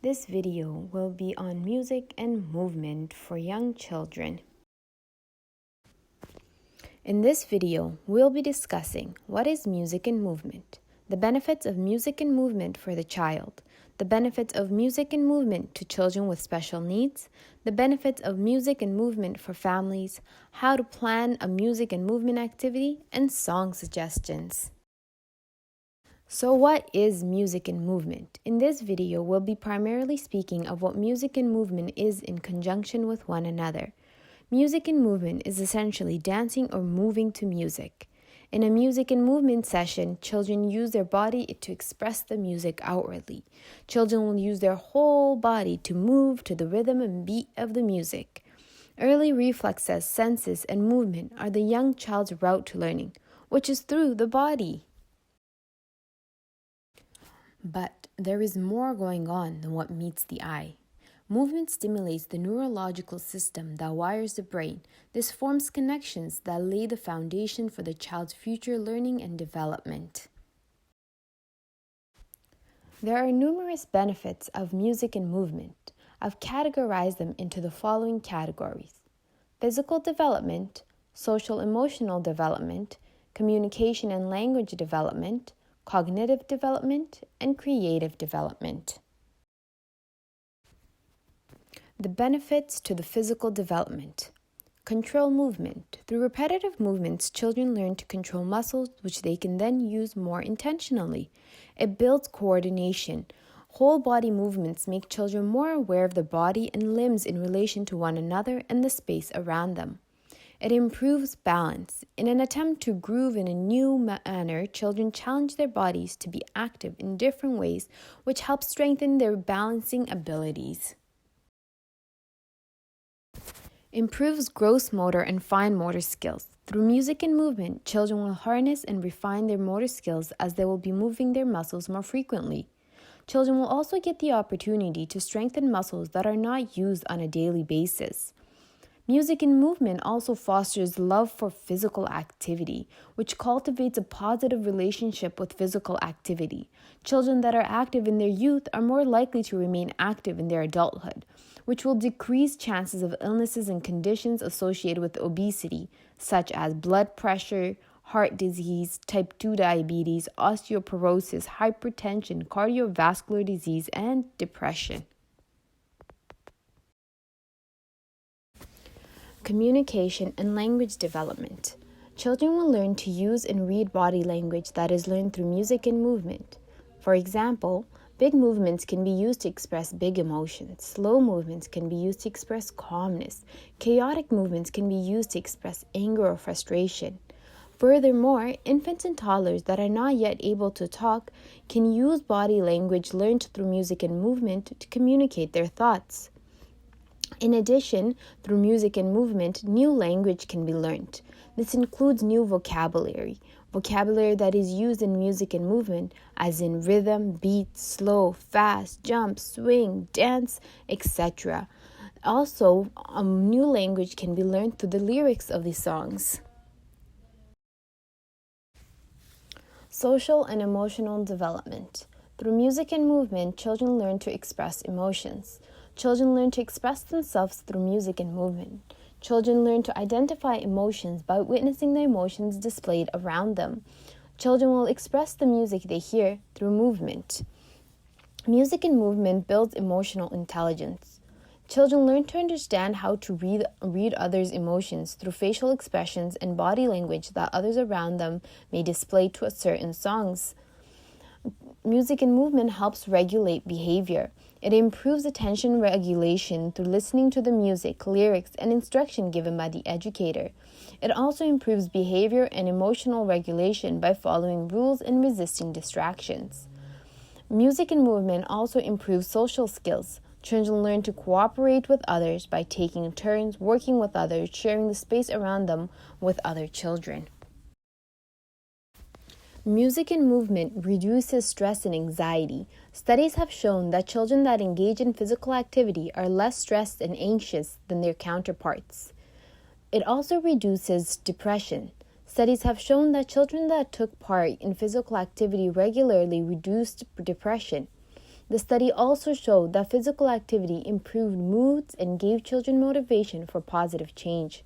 This video will be on music and movement for young children. In this video, we'll be discussing what is music and movement, the benefits of music and movement for the child, the benefits of music and movement to children with special needs, the benefits of music and movement for families, how to plan a music and movement activity, and song suggestions. So what is music and movement? In this video, we'll be primarily speaking of what music and movement is in conjunction with one another. Music and movement is essentially dancing or moving to music. In a music and movement session, children use their body to express the music outwardly. Children will use their whole body to move to the rhythm and beat of the music. Early reflexes, senses, and movement are the young child's route to learning, which is through the body. But there is more going on than what meets the eye. Movement stimulates the neurological system that wires the brain. This forms connections that lay the foundation for the child's future learning and development. There are numerous benefits of music and movement. I've categorized them into the following categories: physical development, social emotional development, communication and language development, cognitive development, and creative development. The benefits to the physical development. Control movement. Through repetitive movements, children learn to control muscles, which they can then use more intentionally. It builds coordination. Whole body movements make children more aware of the body and limbs in relation to one another and the space around them. It improves balance. In an attempt to groove in a new manner, children challenge their bodies to be active in different ways, which helps strengthen their balancing abilities. Improves gross motor and fine motor skills. Through music and movement, children will harness and refine their motor skills as they will be moving their muscles more frequently. Children will also get the opportunity to strengthen muscles that are not used on a daily basis. Music and movement also fosters love for physical activity, which cultivates a positive relationship with physical activity. Children that are active in their youth are more likely to remain active in their adulthood, which will decrease chances of illnesses and conditions associated with obesity, such as blood pressure, heart disease, type 2 diabetes, osteoporosis, hypertension, cardiovascular disease, and depression. Communication and language development. Children will learn to use and read body language that is learned through music and movement. For example, big movements can be used to express big emotions. Slow movements can be used to express calmness. Chaotic movements can be used to express anger or frustration. Furthermore, infants and toddlers that are not yet able to talk can use body language learned through music and movement to communicate their thoughts. In addition, through music and movement, new language can be learned. This includes new vocabulary that is used in music and movement, as in rhythm, beat, slow, fast, jump, swing, dance, etc. Also, new language can be learned through the lyrics of these songs. Social and emotional development. Through music and movement, children learn to express emotions. Children learn to express themselves through music and movement. Children learn to identify emotions by witnessing the emotions displayed around them. Children will express the music they hear through movement. Music and movement builds emotional intelligence. Children learn to understand how to read others' emotions through facial expressions and body language that others around them may display to certain songs. Music and movement helps regulate behavior. It improves attention regulation through listening to the music, lyrics, and instruction given by the educator. It also improves behavior and emotional regulation by following rules and resisting distractions. Music and movement also improves social skills. Children learn to cooperate with others by taking turns, working with others, sharing the space around them with other children. Music and movement reduces stress and anxiety. Studies have shown that children that engage in physical activity are less stressed and anxious than their counterparts. It also reduces depression. Studies have shown that children that took part in physical activity regularly reduced depression. The study also showed that physical activity improved moods and gave children motivation for positive change.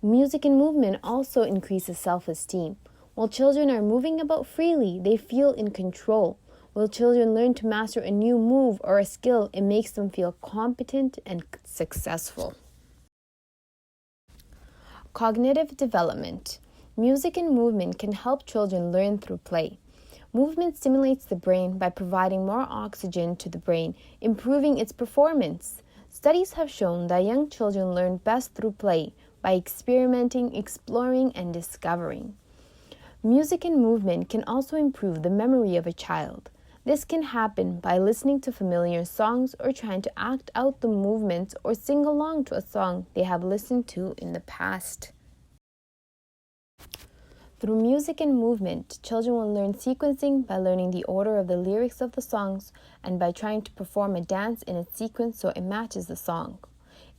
Music and movement also increases self-esteem. While children are moving about freely, they feel in control. While children learn to master a new move or a skill, it makes them feel competent and successful. Cognitive development. Music and movement can help children learn through play. Movement stimulates the brain by providing more oxygen to the brain, improving its performance. Studies have shown that young children learn best through play, by experimenting, exploring, and discovering. Music and movement can also improve the memory of a child. This can happen by listening to familiar songs or trying to act out the movements or sing along to a song they have listened to in the past. Through music and movement, children will learn sequencing by learning the order of the lyrics of the songs and by trying to perform a dance in its sequence so it matches the song.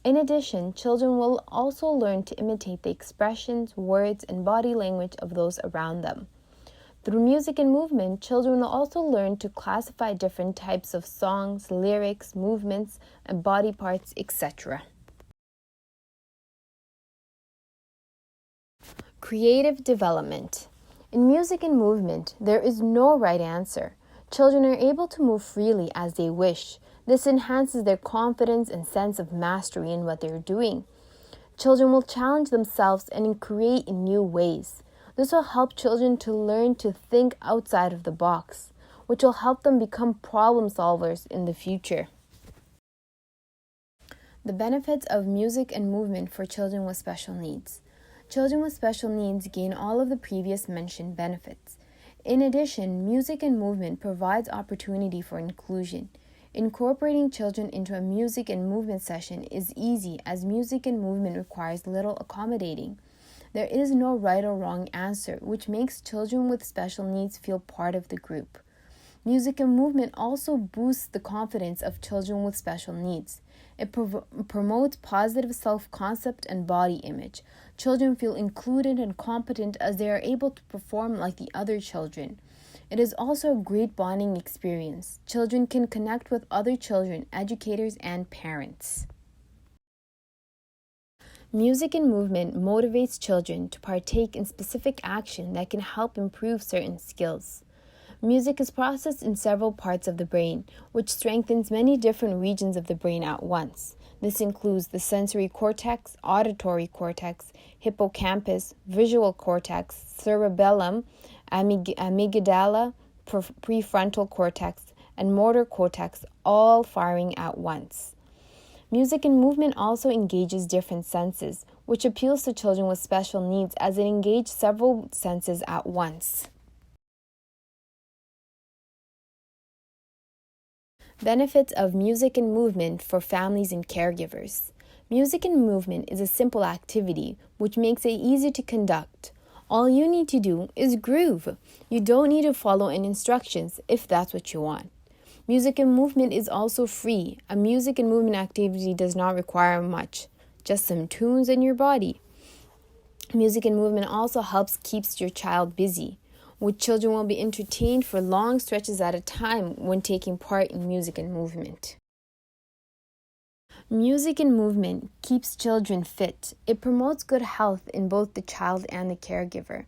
In addition, children will also learn to imitate the expressions, words, and body language of those around them. Through music and movement, children will also learn to classify different types of songs, lyrics, movements, and body parts, etc. Creative development. In music and movement, there is no right answer. Children are able to move freely as they wish. This enhances their confidence and sense of mastery in what they're doing. Children will challenge themselves and create in new ways. This will help children to learn to think outside of the box, which will help them become problem solvers in the future. The benefits of music and movement for children with special needs. Children with special needs gain all of the previous mentioned benefits. In addition, music and movement provides opportunity for inclusion. Incorporating children into a music and movement session is easy as music and movement requires little accommodating. There is no right or wrong answer, which makes children with special needs feel part of the group. Music and movement also boosts the confidence of children with special needs. It promotes positive self-concept and body image. Children feel included and competent as they are able to perform like the other children. It is also a great bonding experience. Children can connect with other children, educators, and parents. Music and movement motivates children to partake in specific action that can help improve certain skills. Music is processed in several parts of the brain, which strengthens many different regions of the brain at once. This includes the sensory cortex, auditory cortex, hippocampus, visual cortex, cerebellum, amygdala, prefrontal cortex, and motor cortex, all firing at once. Music and movement also engages different senses, which appeals to children with special needs as it engages several senses at once. Benefits of music and movement for families and caregivers. Music and movement is a simple activity which makes it easy to conduct. All you need to do is groove. You don't need to follow any instructions if that's what you want. Music and movement is also free. A music and movement activity does not require much, just some tunes in your body. Music and movement also helps keeps your child busy, which children will be entertained for long stretches at a time when taking part in music and movement. Music and movement keeps children fit. It promotes good health in both the child and the caregiver.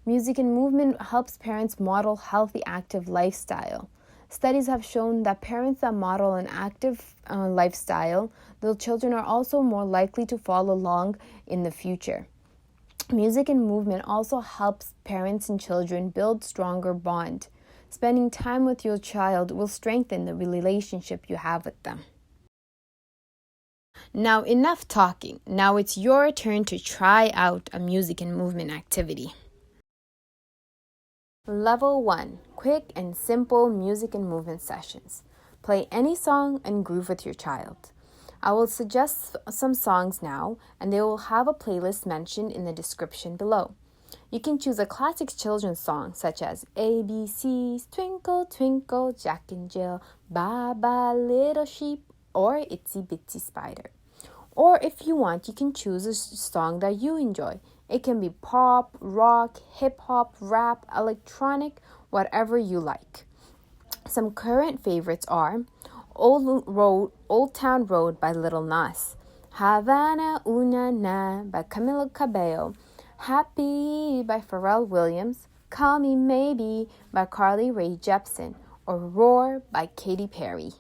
Music and movement helps parents model healthy, active lifestyle. Studies have shown that parents that model an active lifestyle, their children are also more likely to follow along in the future. Music and movement also helps parents and children build stronger bond. Spending time with your child will strengthen the relationship you have with them. Now enough talking. Now it's your turn to try out a music and movement activity. Level 1. Quick and simple music and movement sessions. Play any song and groove with your child. I will suggest some songs now, and they will have a playlist mentioned in the description below. You can choose a classic children's song such as ABC's Twinkle Twinkle Jack and Jill, Baa Baa Little Sheep, or Itsy-Bitsy Spider. Or if you want, you can choose a song that you enjoy. It can be pop, rock, hip-hop, rap, electronic, whatever you like. Some current favorites are Old Town Road by Little Nas, Havana Una Na by Camila Cabello, Happy by Pharrell Williams, Call Me Maybe by Carly Rae Jepsen, or Roar by Katy Perry.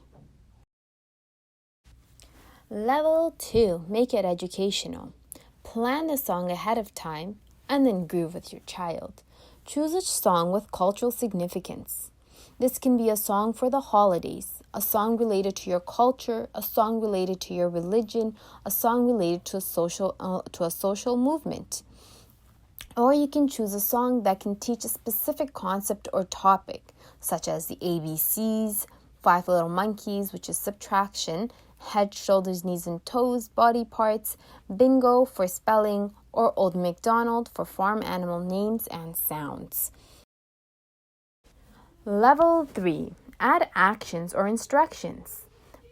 Level 2. Make it educational. Plan the song ahead of time and then groove with your child. Choose a song with cultural significance. This can be a song for the holidays, a song related to your culture, a song related to your religion, a song related to a social movement. Or you can choose a song that can teach a specific concept or topic, such as the ABCs, Five Little Monkeys, which is subtraction, head, shoulders, knees, and toes, body parts, bingo for spelling, or Old MacDonald for farm animal names and sounds. Level 3. Add actions or instructions.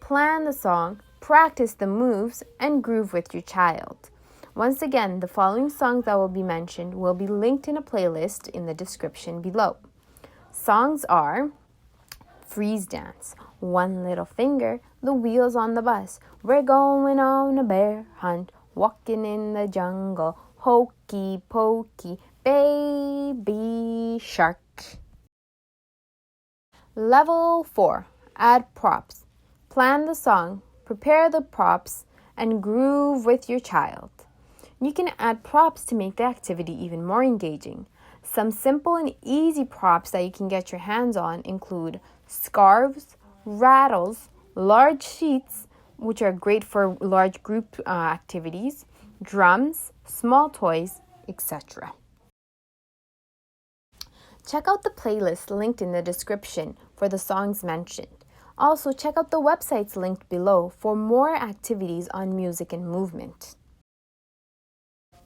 Plan the song, practice the moves, and groove with your child. Once again, the following songs that will be mentioned will be linked in a playlist in the description below. Songs are Freeze Dance, One Little Finger, The Wheels on the Bus, We're Going on a Bear Hunt, Walking in the Jungle, Hokey Pokey, Baby Shark. Level 4. Add props. Plan the song, prepare the props, and groove with your child. You can add props to make the activity even more engaging. Some simple and easy props that you can get your hands on include scarves, rattles, large sheets, which are great for large group activities, drums, small toys, etc. Check out the playlist linked in the description for the songs mentioned. Also, check out the websites linked below for more activities on music and movement.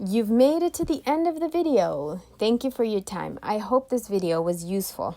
You've made it to the end of the video. Thank you for your time. I hope this video was useful.